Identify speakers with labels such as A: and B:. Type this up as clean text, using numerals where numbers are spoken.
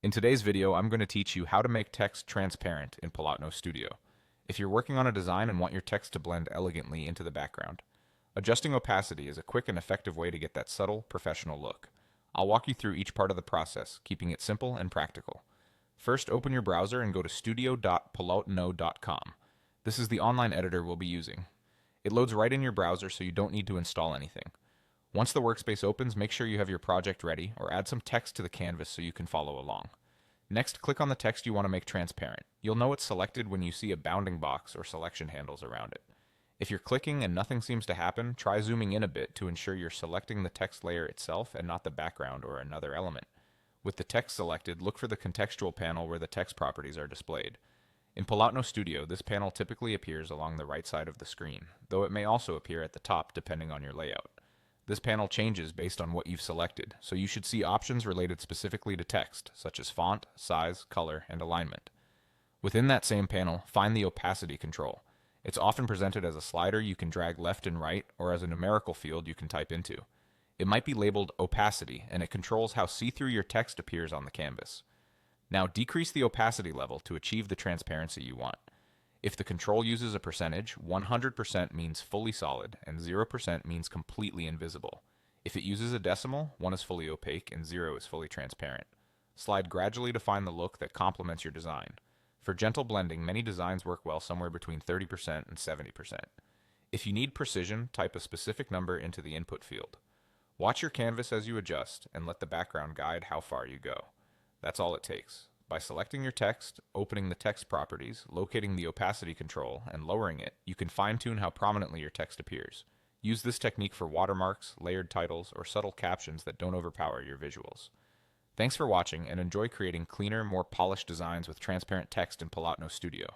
A: In today's video, I'm going to teach you how to make text transparent in Polotno Studio. If you're working on a design and want your text to blend elegantly into the background, adjusting opacity is a quick and effective way to get that subtle, professional look. I'll walk you through each part of the process, keeping it simple and practical. First, open your browser and go to studio.polotno.com. This is the online editor we'll be using. It loads right in your browser, so you don't need to install anything. Once the workspace opens, make sure you have your project ready, or add some text to the canvas so you can follow along. Next, click on the text you want to make transparent. You'll know it's selected when you see a bounding box or selection handles around it. If you're clicking and nothing seems to happen, try zooming in a bit to ensure you're selecting the text layer itself and not the background or another element. With the text selected, look for the contextual panel where the text properties are displayed. In Polotno Studio, this panel typically appears along the right side of the screen, though it may also appear at the top depending on your layout. This panel changes based on what you've selected, so you should see options related specifically to text, such as font, size, color, and alignment. Within that same panel, find the opacity control. It's often presented as a slider you can drag left and right, or as a numerical field you can type into. It might be labeled opacity, and it controls how see-through your text appears on the canvas. Now decrease the opacity level to achieve the transparency you want. If the control uses a percentage, 100% means fully solid and 0% means completely invisible. If it uses a decimal, 1 is fully opaque and 0 is fully transparent. Slide gradually to find the look that complements your design. For gentle blending, many designs work well somewhere between 30% and 70%. If you need precision, type a specific number into the input field. Watch your canvas as you adjust and let the background guide how far you go. That's all it takes. By selecting your text, opening the text properties, locating the opacity control, and lowering it, you can fine-tune how prominently your text appears. Use this technique for watermarks, layered titles, or subtle captions that don't overpower your visuals. Thanks for watching, and enjoy creating cleaner, more polished designs with transparent text in Polotno Studio.